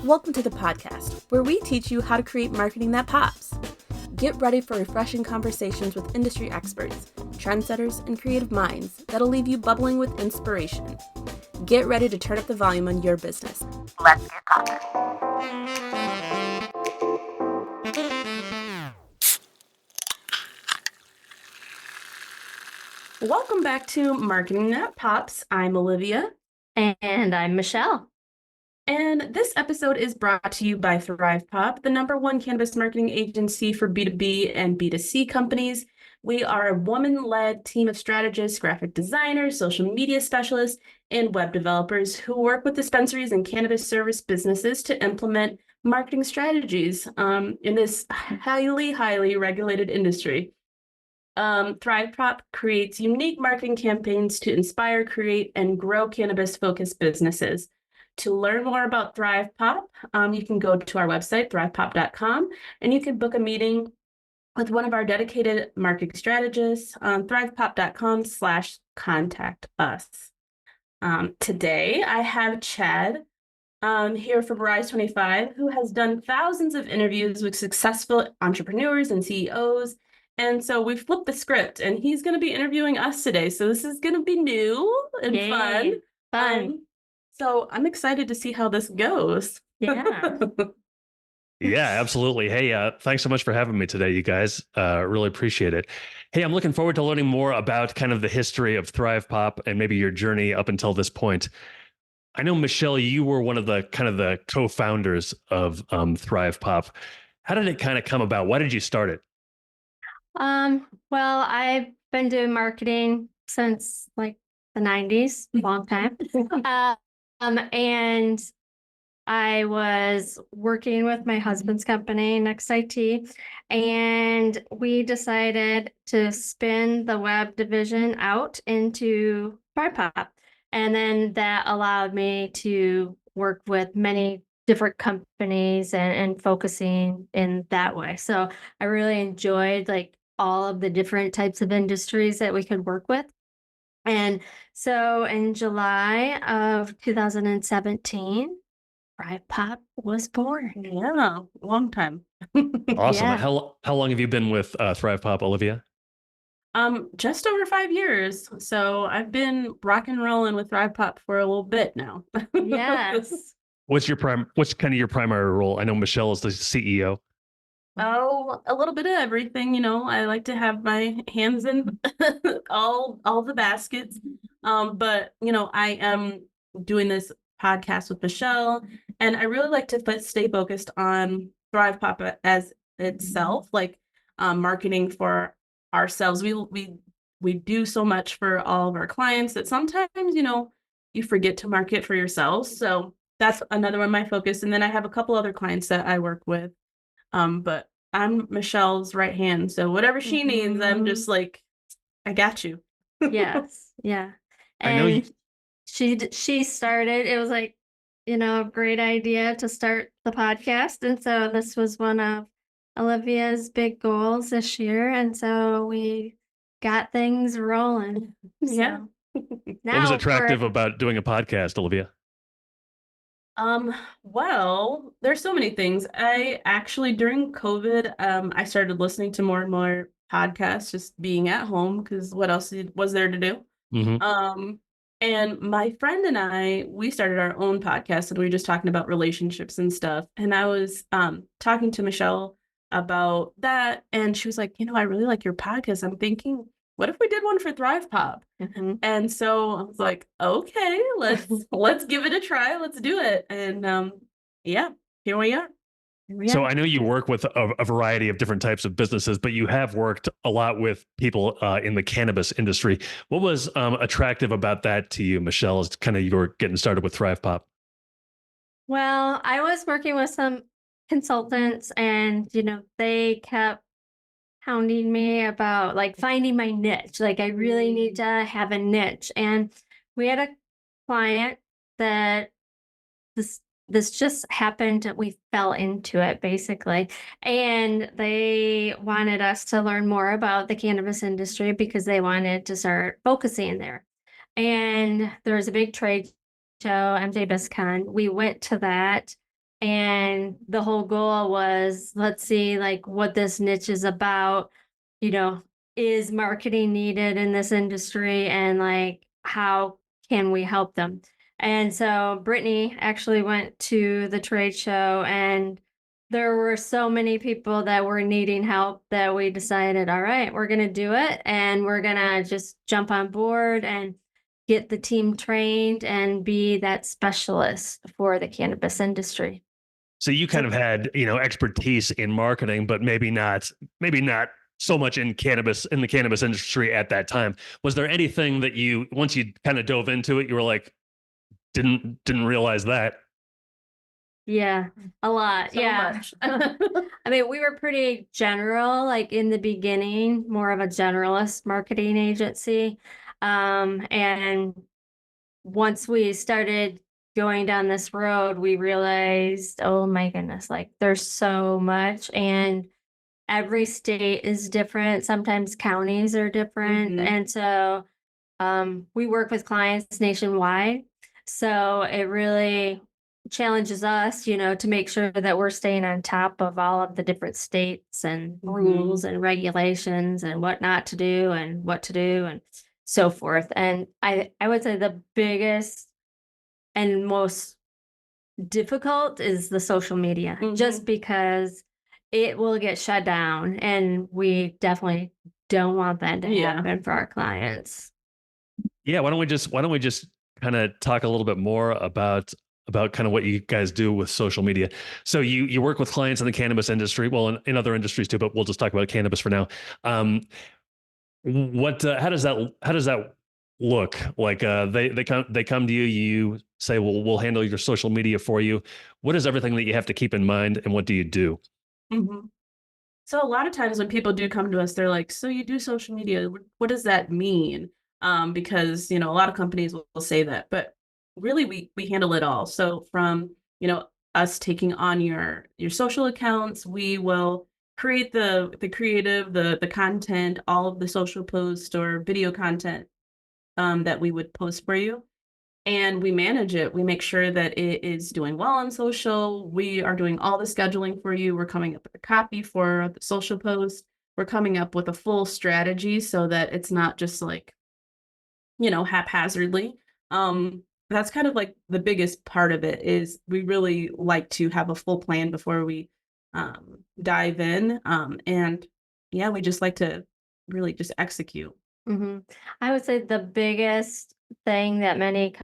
Welcome to the podcast, where we teach you how to create marketing that pops. Get ready for refreshing conversations with industry experts, trendsetters, and creative minds that'll leave you bubbling with inspiration. Get ready to turn up the volume on your business. Let's get popping. Welcome back to Marketing That Pops. I'm Olivia. And I'm Michelle. And this episode is brought to you by ThrivePOP, the #1 cannabis marketing agency for B2B and B2C companies. We are a woman-led team of strategists, graphic designers, social media specialists, and web developers who work with dispensaries and cannabis service businesses to implement marketing strategies in this highly regulated industry. ThrivePOP creates unique marketing campaigns to inspire, create, and grow cannabis-focused businesses. To learn more about ThrivePOP, you can go to our website, thrivepop.com, and you can book a meeting with one of our dedicated marketing strategists on thrivepop.com/contact us. Today, I have Chad here from Rise 25, who has done thousands of interviews with successful entrepreneurs and CEOs. And so we flipped the script, and he's going to be interviewing us today. So this is going to be new and fun. So I'm excited to see how this goes. Yeah. Yeah, absolutely. Hey, thanks so much for having me today, you guys. Really appreciate it. Hey, I'm looking forward to learning more about kind of the history of ThrivePOP and maybe your journey up until this point. I know, Michelle, you were one of the kind of the co-founders of ThrivePOP. How did it kind of come about? Why did you start it? Well, I've been doing marketing since like the 90s, long time. And I was working with my husband's company, Next IT, and we decided to spin the web division out into ThrivePOP. And then that allowed me to work with many different companies and focusing in that way. So I really enjoyed like all of the different types of industries that we could work with. And so in July of 2017, ThrivePOP was born. Yeah, long time. Awesome. Yeah. How long have you been with ThrivePOP, Olivia? Just over 5 years. So I've been rock and rolling with ThrivePOP for a little bit now. Yes. What's kind of your primary role? I know Michelle is the CEO. Oh, a little bit of everything, I like to have my hands in all the baskets. But I am doing this podcast with Michelle, and I really like to stay focused on ThrivePOP as itself, like marketing for ourselves. We do so much for all of our clients that sometimes, you forget to market for yourselves. So that's another one of my focus. And then I have a couple other clients that I work with. But I'm Michelle's right hand, so whatever she needs, I'm just like, I got you. Yes. Yeah. I know you. And she started, it was like, a great idea to start the podcast. And so this was one of Olivia's big goals this year. And so we got things rolling. Yeah. So What was attractive about doing a podcast, Olivia? Well, there's so many things. I actually, during COVID, I started listening to more and more podcasts, just being at home, because what else was there to do? Mm-hmm. And my friend and I, we started our own podcast, and we were just talking about relationships and stuff. And I was talking to Michelle about that, and she was like, I really like your podcast. I'm thinking, what if we did one for ThrivePOP? Mm-hmm. And so I was like, okay, let's give it a try. Let's do it. And yeah, here we are. So I know you work with a variety of different types of businesses, but you have worked a lot with people in the cannabis industry. What was attractive about that to you, Michelle, as kind of you were getting started with ThrivePOP? Well, I was working with some consultants and, they kept hounding me about like finding my niche. Like I really need to have a niche. And we had a client that this just happened. We fell into it basically. And they wanted us to learn more about the cannabis industry because they wanted to start focusing there. And there was a big trade show, MJ BizCon. We went to that And the whole goal was, let's see like what this niche is about, you know, is marketing needed in this industry, and like how can we help them? And so Brittany actually went to the trade show, and there were so many people that were needing help that we decided, all right, we're going to do it, and we're going to just jump on board and get the team trained and be that specialist for the cannabis industry. So you kind of had, expertise in marketing, but maybe not so much in the cannabis industry at that time. Was there anything that once you kind of dove into it, you were like, didn't realize that? Yeah, a lot. So Yeah. much. I mean, we were pretty general, like in the beginning, more of a generalist marketing agency. And once we started going down this road, we realized, oh my goodness, like there's so much, and every state is different. Sometimes counties are different. Mhm. And so we work with clients nationwide. So it really challenges us, to make sure that we're staying on top of all of the different states and rules and regulations and what not to do and what to do and so forth. And I would say the biggest and most difficult is the social media, just because it will get shut down, and we definitely don't want that to Yeah. happen for our clients. Yeah. Why don't we just kind of talk a little bit more about kind of what you guys do with social media. So you work with clients in the cannabis industry, well, in other industries too, but we'll just talk about cannabis for now. How does that look like? They come to you, you say, well, we'll handle your social media for you. What is everything that you have to keep in mind, and what do you do? Mhm. So a lot of times when people do come to us, they're like, "So you do social media? What does that mean?" Because a lot of companies will say that, but really we handle it all. So from us taking on your social accounts, we will create the creative, the content, all of the social posts or video content that we would post for you. And we manage it. We make sure that it is doing well on social. We are doing all the scheduling for you. We're coming up with a copy for the social post. We're coming up with a full strategy so that it's not just like, haphazardly. That's kind of like the biggest part of it is we really like to have a full plan before we dive in. And yeah, we just like to really just execute. hmm I would say the biggest thing that many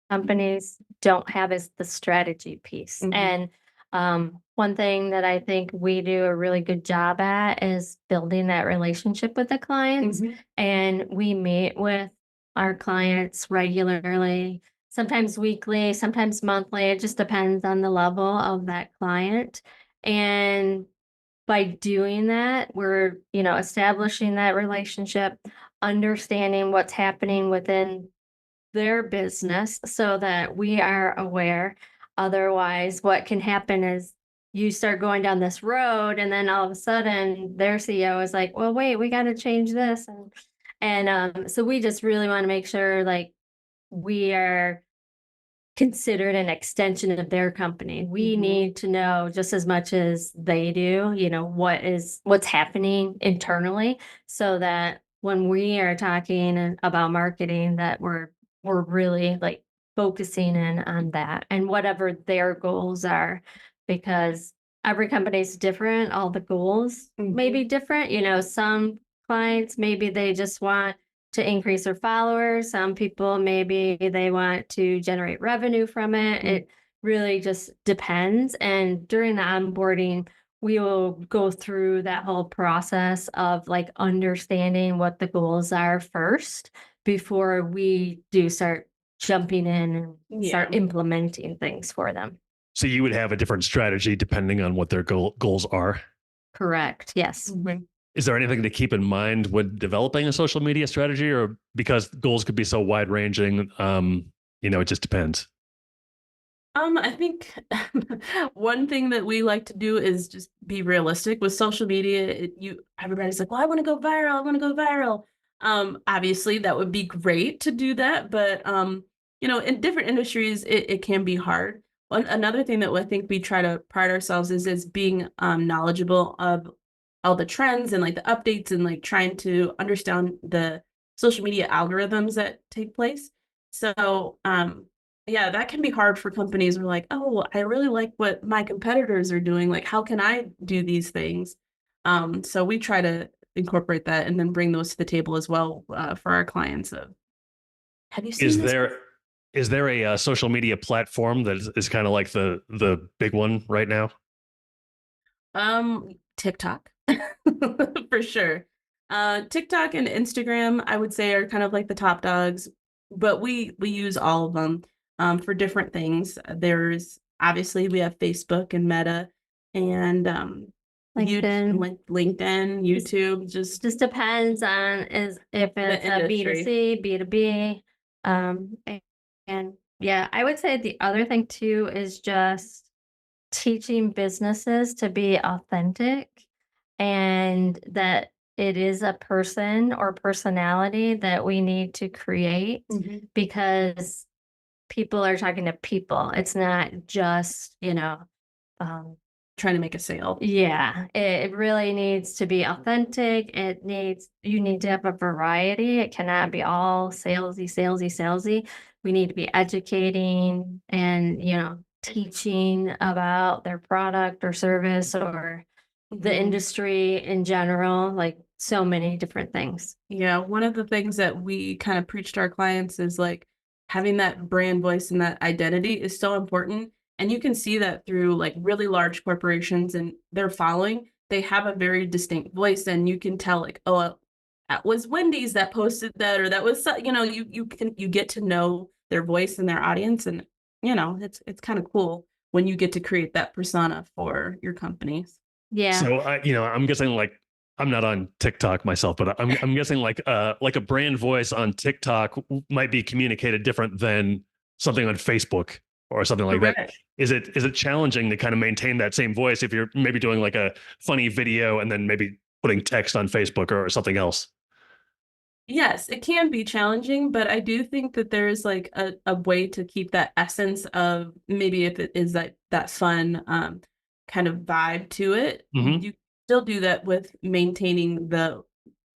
companies don't have is the strategy piece. Mhm. And one thing that I think we do a really good job at is building that relationship with the clients. Mhm. And we meet with our clients regularly, sometimes weekly, sometimes monthly. It just depends on the level of that client. And by doing that, we're, establishing that relationship, understanding what's happening within their business so that we are aware. Otherwise, what can happen is you start going down this road, and then all of a sudden their CEO is like, well, wait, we got to change this. And so we just really want to make sure like we are considered an extension of their company. We Mhm. need to know just as much as they do, what's happening internally, so that when we are talking about marketing, that we're really like focusing in on that and whatever their goals are, because every company is different. All the goals may be different. Some clients, maybe they just want to increase their followers. Some people, maybe they want to generate revenue from it. It really just depends. And during the onboarding, we will go through that whole process of like understanding what the goals are first before we do start jumping in and start Yeah. implementing things for them. So you would have a different strategy depending on what their goals are. Correct. Yes. Mhm. Is there anything to keep in mind when developing a social media strategy, or because goals could be so wide ranging? It just depends. I think one thing that we like to do is just be realistic with social media. Everybody's like, "Well, I want to go viral. I want to go viral." Obviously, that would be great to do that, but in different industries, it can be hard. Another thing that I think we try to pride ourselves is being knowledgeable of all the trends and like the updates and like trying to understand the social media algorithms that take place. So yeah, that can be hard for companies who are like, oh, I really like what my competitors are doing. Like, how can I do these things? So we try to incorporate that and then bring those to the table as well for our clients. Have you seen Is this? there a social media platform that is kind of like the big one right now? TikTok for sure. TikTok and Instagram, I would say, are kind of like the top dogs, but we use all of them for different things. There's obviously we have Facebook and Meta and LinkedIn. LinkedIn, YouTube, Just depends on if it's a industry. B2C, B2B. And yeah, I would say the other thing too is just teaching businesses to be authentic and that it is a person or personality that we need to create Mhm. because people are talking to people. It's not just, um, Trying to make a sale. yeah, it really needs to be authentic. You need to have a variety. It cannot be all salesy, salesy, salesy. We need to be educating and, teaching about their product or service or the Mhm. industry in general, like so many different things. Yeah, one of the things that we kind of preach to our clients is like having that brand voice and that identity is so important. And you can see that through like really large corporations and their following, they have a very distinct voice and you can tell like, oh, that was Wendy's that posted that or that was you get to know their voice and their audience and it's kind of cool when you get to create that persona for your companies. Yeah. So I'm guessing like I'm not on TikTok myself, but I'm guessing like a brand voice on TikTok might be communicated different than something on Facebook or something like that. Correct. Is it challenging to kind of maintain that same voice if you're maybe doing like a funny video and then maybe putting text on Facebook or something else? Yes, it can be challenging, but I do think that there's like a way to keep that essence of maybe if it is that fun kind of vibe to it, Hmm. you still do that with maintaining the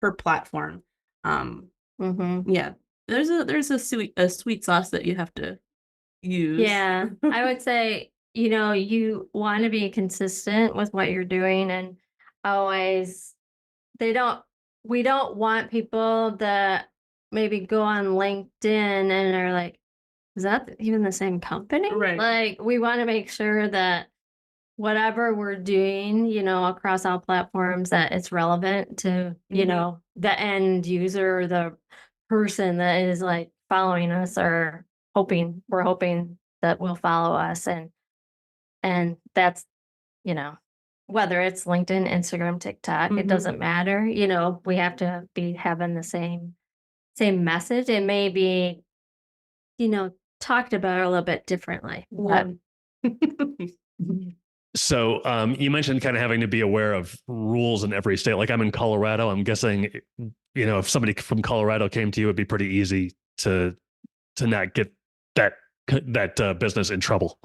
per platform. Um Hmm. yeah. There's a sweet sauce that you have to use. Yeah, I would say, you want to be consistent with what you're doing and always, they don't, we don't want people that maybe go on LinkedIn and are like, is that even the same company? Right. Like, we want to make sure that whatever we're doing, across all platforms, that it's relevant to, Mhm. the end user, the person that is like following us or we're hoping that will follow us. And that's, you know, whether it's LinkedIn, Instagram, TikTok, it Mhm. doesn't matter. We have to be having the same message. It may be, talked about a little bit differently, but Yeah. So you mentioned kind of having to be aware of rules in every state. Like I'm in Colorado. I'm guessing, if somebody from Colorado came to you, it'd be pretty easy to not get that business in trouble.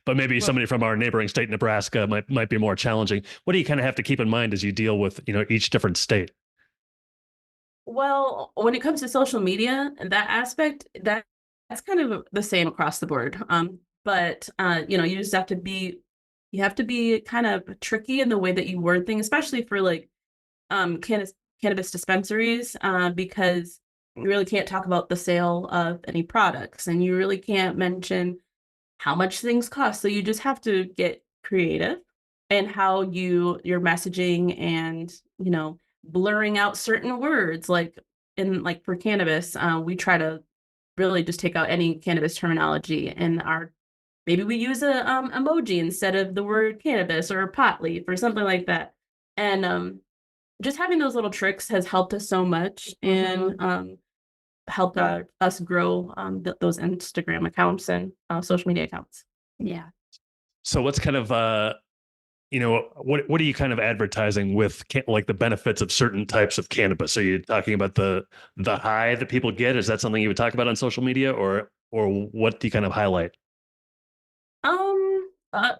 But maybe Well, somebody from our neighboring state, Nebraska, might be more challenging. What do you kind of have to keep in mind as you deal with each different state? Well, when it comes to social media and that aspect, that's kind of the same across the board. But you just have to be kind of tricky in the way that you word things, especially for like cannabis dispensaries, because you really can't talk about the sale of any products, and you really can't mention how much things cost. So you just have to get creative and how your messaging and, blurring out certain words like for cannabis, we try to really just take out any cannabis terminology and our maybe we use a emoji instead of the word cannabis or pot leaf or something like that. And just having those little tricks has helped us so much and mhm. helped us grow those Instagram accounts and social media accounts. Yeah. So what's kind of what are you kind of advertising with like the benefits of certain types of cannabis? Are you talking about the high that people get? Is that something you would talk about on social media, or what do you kind of highlight? Uh,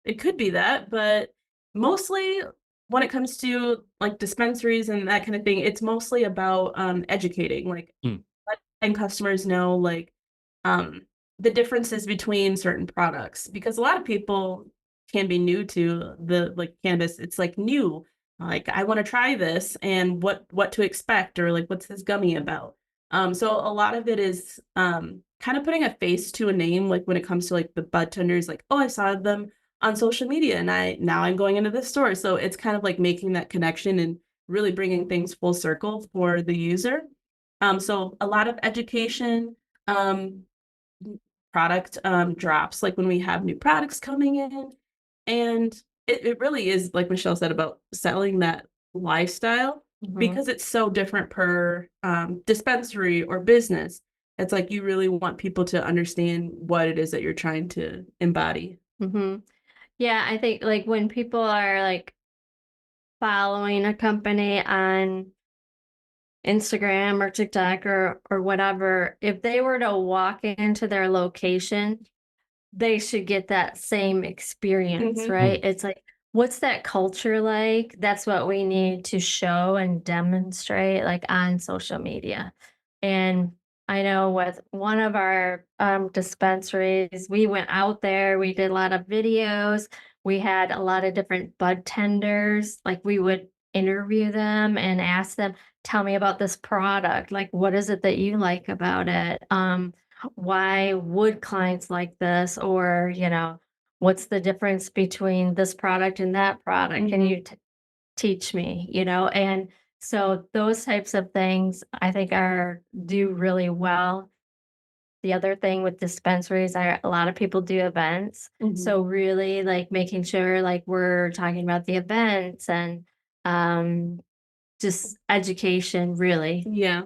it could be that, but mostly when it comes to like dispensaries and that kind of thing, it's mostly about educating, like Mm. letting customers know like um the differences between certain products because a lot of people can be new to the like cannabis. It's like new. Like I want to try this and what to expect or like what's this gummy about. So a lot of it is kind of putting a face to a name, like when it comes to like the bud tenders, like, oh, I saw them on social media and now I'm going into this store. So it's kind of like making that connection and really bringing things full circle for the user. So a lot of education, um, product drops, like when we have new products coming in. And it really is, like Michelle said, about selling that lifestyle because it's so different per dispensary or business. It's like you really want people to understand what it is that you're trying to embody. Mm-hmm. Yeah, I think like when people are like following a company on Instagram or TikTok or whatever, if they were to walk into their location, they should get that same experience, Mhm. right? It's like, what's that culture like? That's what we need to show and demonstrate like on social media. And I know with one of our dispensaries, we went out there, we did a lot of videos, we had a lot of different bud tenders. Like we would interview them and ask them, tell me about this product. Like, what is it that you like about it? Why would clients like this? Or, what's the difference between this product and that product? Can you teach me, And so those types of things I think are do really well. The other thing with dispensaries are a lot of people do events. Mhm. So really like making sure like we're talking about the events and um just education really. Yeah.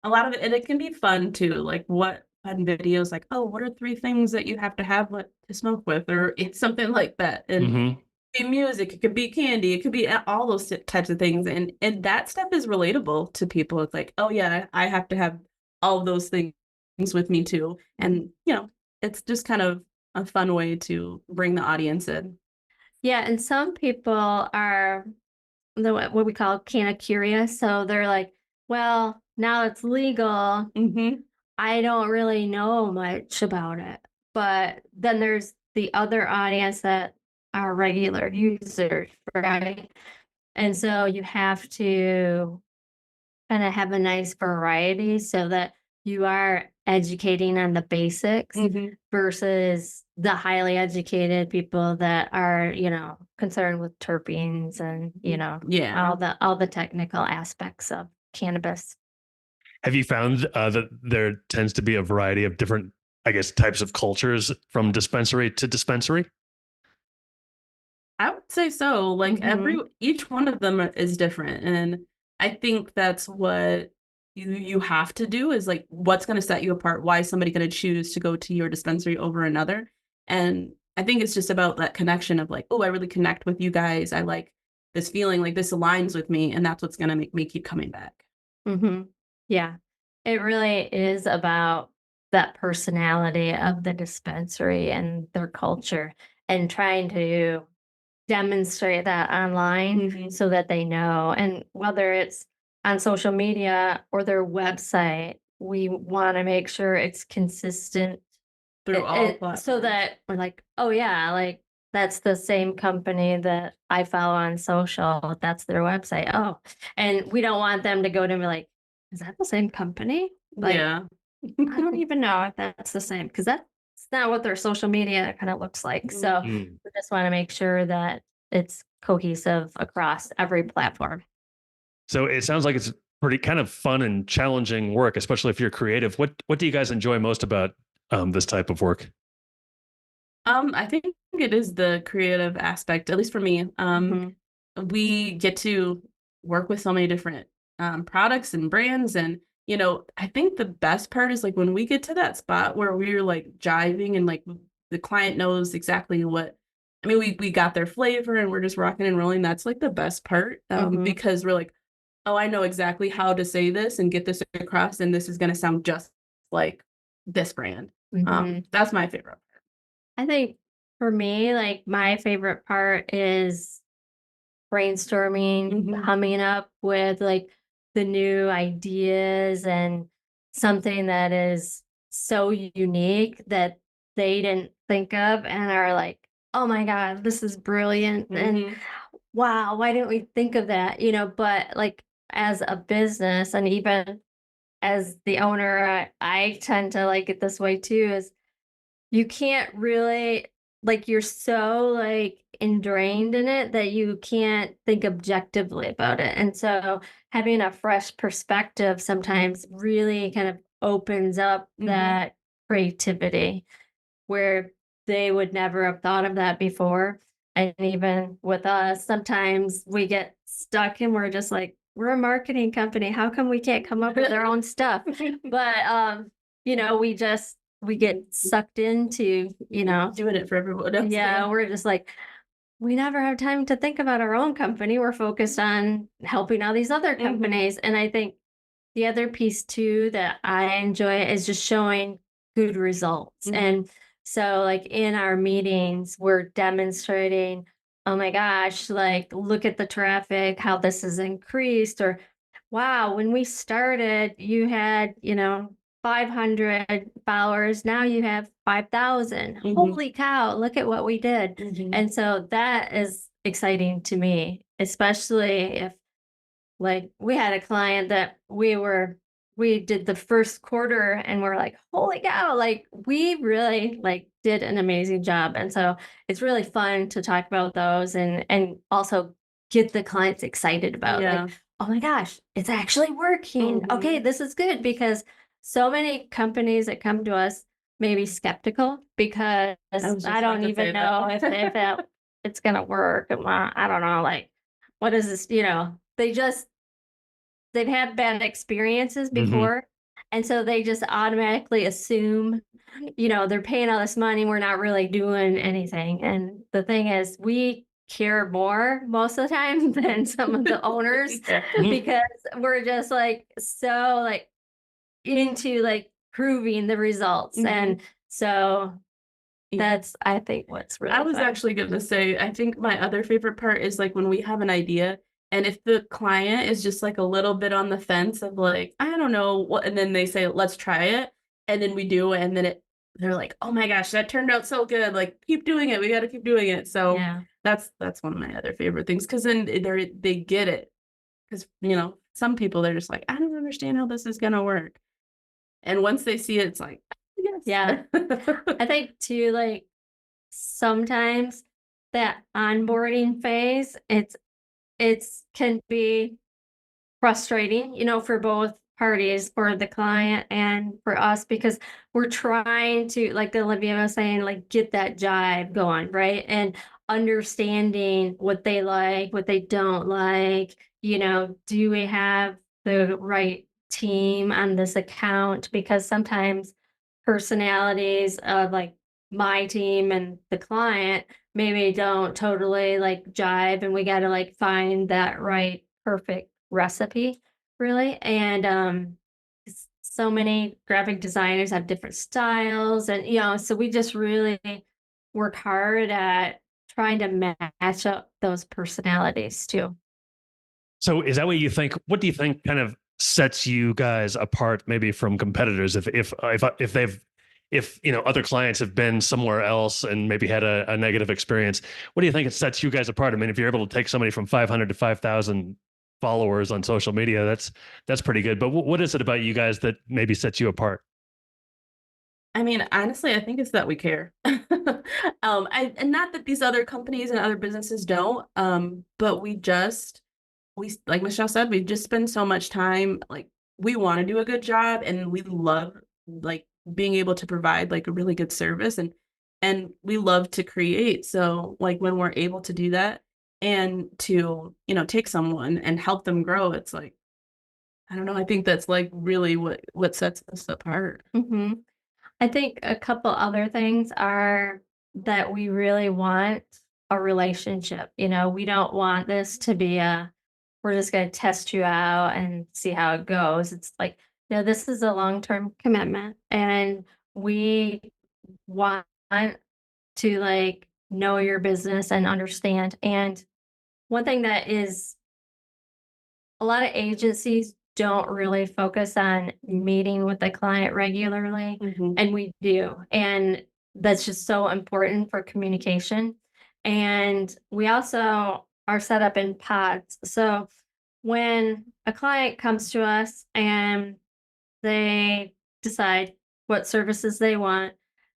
A lot of it, and it can be fun too. Like what fun videos, like, oh, what are three things that you have to have what to smoke with, or it's something like that. And Hmm. be music, it could be candy, it could be all those types of things, and that stuff is relatable to people. It's like, oh yeah, I have to have all of those things with me too, and it's just kind of a fun way to bring the audience in. Yeah, and some people are what we call kinda curious, so they're like, "Well, now it's legal, Hmm. I don't really know much about it." But then there's the other audience that are regular users, right? And so you have to kinda have a nice variety so that you are educating on the basics Hmm. versus the highly educated people that are, concerned with terpenes and, Yeah. all the technical aspects of cannabis. Have you found that there tends to be a variety of different, I guess, types of cultures from dispensary to dispensary? I would say so. Like Mhm. each one of them is different, and I think that's what you have to do is like what's going to set you apart. Why is somebody going to choose to go to your dispensary over another? And I think it's just about that connection of like, oh, I really connect with you guys. I like this feeling, like this aligns with me, and that's what's going to make me keep coming back. Mhm. Yeah. It really is about that personality of the dispensary and their culture and trying to demonstrate that online Mhm. so that they know. And whether it's on social media or their website, we want to make sure it's consistent Through all so platforms. that we're like, oh yeah, like that's the same company that I follow on social. That's their website. Oh, and we don't want them to go to me like, is that the same company? Like, Yeah. I don't even know if that's the same because that's not what their social media kind of looks like. So Mm. we just want to make sure that it's cohesive across every platform. So it sounds like it's pretty kind of fun and challenging work, especially if you're creative. What do you guys enjoy most about this type of work? I think it is the creative aspect, at least for me. Hmm. We get to work with so many different products and brands, and I think the best part is like when we get to that spot where we're like jiving and like the client knows exactly what. I mean, we got their flavor and we're just rocking and rolling. That's like the best part Hmm. because we're like, oh, I know exactly how to say this and get this across, and this is going to sound just like this brand. Hmm. That's my favorite. I think for me, like my favorite part is brainstorming, Mhm. coming up with like the new ideas and something that is so unique that they didn't think of and are like, oh my God, this is brilliant. And Mhm. wow, why didn't we think of that? But like as a business and even as the owner, I tend to like it this way too, is you can't really like, you're so, like, ingrained in it that you can't think objectively about it, and so having a fresh perspective sometimes really kind of opens up Mhm. that creativity where they would never have thought of that before, and even with us, sometimes we get stuck and we're just like, "We're a marketing company, how come we can't come up with our own stuff?" But, we get sucked into, Doing it for everyone else. yeah, we're just like, we never have time to think about our own company. We're focused on helping all these other Mhm. companies. And I think the other piece too that I enjoy is just showing good results. Mhm. And so, like in our meetings, we're demonstrating, oh my gosh, like look at the traffic, how this has increased, or wow, when we started, you had, 500 followers. Now you have 5,000. Mhm. Holy cow, look at what we did. Mhm. And so that is exciting to me, especially if like we had a client that we did the first quarter and we're like, holy cow, like we really like did an amazing job. And so it's really fun to talk about those and also get the clients excited about like, Yeah. oh my gosh, it's actually working. Okay, Mhm. this is good because so many companies that come to us may be skeptical because I was I just about don't to even say that. know if it's gonna work. And I don't know, like what is this? They've had bad experiences Hmm. before, and so they just automatically assume, they're paying all this money, we're not really doing anything, and the thing is, we care more most of the time than some of the owners Yeah. because we're just, like, so, like, into, like, proving the results, Mhm. and so Yeah. that's, I think, what's I really was fun. actually gonna say, I think my other favorite part is like when we have an idea and if the client is just like a little bit on the fence of like, I don't know what, and then they say, let's try it. And then we do, and then they're like, oh my gosh, that turned out so good. Like, keep doing it. We got to keep doing it. So Yeah. that's one of my other favorite things because then they get it. Because, some people they're just like, I don't understand how this is gonna work. And once they see it, it's like, Yeah. yes. I think too, like, sometimes that onboarding phase, it's can be frustrating, for both parties, for the client and for us, because we're trying to, like Olivia was saying, like get that jive going, right? And understanding what they like, what they don't like, do we have the right team on this account? Because sometimes personalities of like my team and the client maybe don't totally like jive and we got to like find that right perfect recipe really and so many graphic designers have different styles and so we just really work hard at trying to match up those personalities too. So is that what you think? What do you think kind of sets you guys apart, maybe from competitors? If they've if other clients have been somewhere else and maybe had a negative experience, what do you think it sets you guys apart? I mean, if you're able to take somebody from 500 to 5,000 followers on social media, that's pretty good. But what is it about you guys that maybe sets you apart? I mean, honestly, I think it's that we care. And not that these other companies and other businesses don't, but like Michelle said, we just spend so much time, like we want to do a good job and we love like being able to provide like a really good service and we love to create. So like when we're able to do that and to, take someone and help them grow, it's like, I don't know, I think that's like really what sets us apart. Hmm. I think a couple other things are that we really want a relationship. We don't want this to be we're just going to test you out and see how it goes. It's like, no, this is a long term commitment. And we want to like know your business and understand. And one thing that is a lot of agencies don't really focus on meeting with the client regularly, and we do. And that's just so important for communication. And we also are set up in pods. So when a client comes to us and they decide what services they want,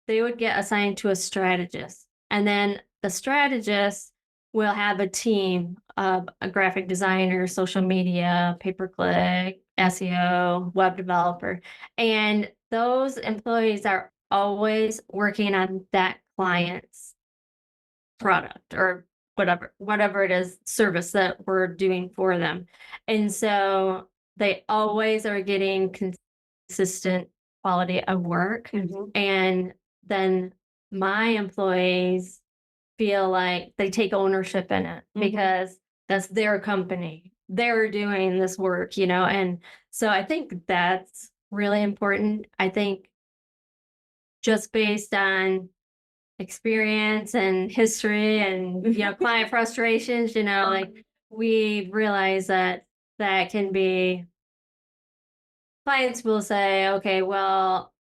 they would get assigned to a strategist. And then the strategist will have a team of a graphic designer, social media, pay-per-click, SEO, web developer. And those employees are always working on that client's product or whatever it is, service that we're doing for them. And so they always are getting consistent quality of work. And then my employees feel like they take ownership in it because that's their company. They're doing this work, and so I think that's really important. I think just based on experience and history and client frustrations, like we realize that can be, clients will say, okay, well,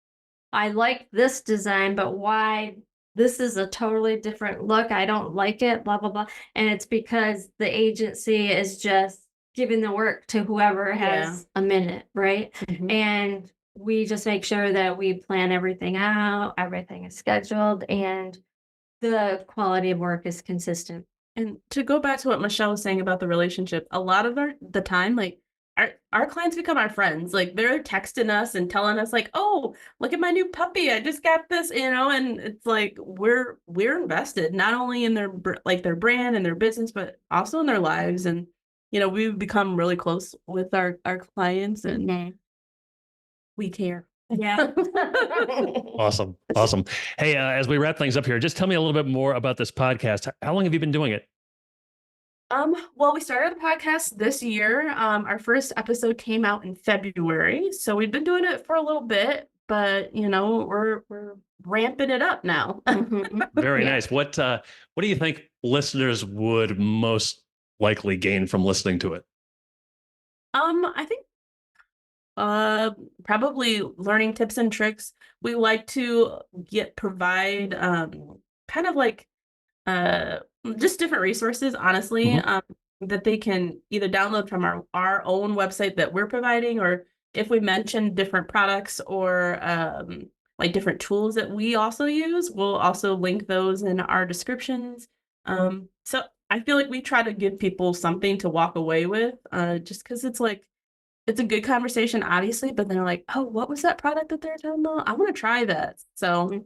I like this design, but why this is a totally different look? I don't like it, blah, blah, blah. And it's because the agency is just giving the work to whoever has a minute, right? And we just make sure that we plan everything out, everything is scheduled, and the quality of work is consistent. And to go back to what Michelle was saying about the relationship, a lot of the time, like our clients become our friends. Like they're texting us and telling us like, oh, look at my new puppy. I just got this, and it's like we're invested not only in their brand and their business, but also in their lives. And, we've become really close with our clients and we care. Yeah. Awesome. Hey, as we wrap things up here, just tell me a little bit more about this podcast. How long have you been doing it? Well, we started the podcast this year. Our first episode came out in February, so we've been doing it for a little bit, but we're ramping it up now. Very nice. What do you think listeners would most likely gain from listening to it? I think probably learning tips and tricks. We like to provide kind of like just different resources, honestly, that they can either download from our own website that we're providing, or if we mention different products or like different tools that we also use, we'll also link those in our descriptions. So I feel like we try to give people something to walk away with, just because it's a good conversation, obviously, but they're like, oh, what was that product that they're talking about? I want to try that. So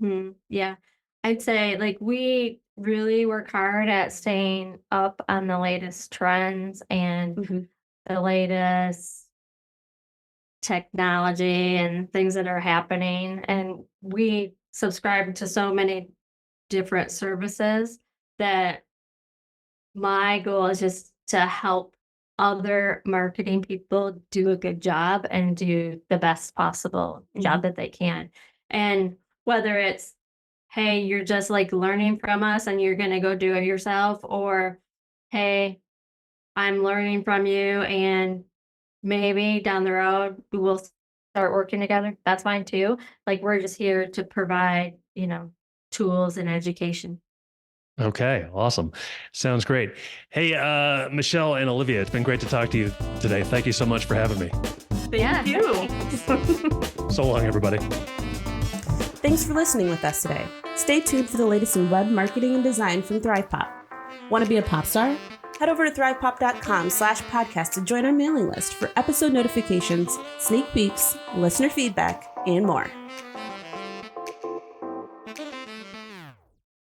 yeah, I'd say like we really work hard at staying up on the latest trends and the latest technology and things that are happening. And we subscribe to so many different services that my goal is just to help other marketing people do a good job and do the best possible job that they can. And whether it's, hey, you're just like learning from us and you're going to go do it yourself, or, hey, I'm learning from you and maybe down the road we will start working together. That's fine too. Like we're just here to provide, tools and education. Okay, awesome. Sounds great. Hey, Michelle and Olivia, it's been great to talk to you today. Thank you so much for having me. Thank you. So long, everybody. Thanks for listening with us today. Stay tuned for the latest in web marketing and design from ThrivePOP. Want to be a pop star? Head over to thrivepop.com/podcast to join our mailing list for episode notifications, sneak peeks, listener feedback, and more.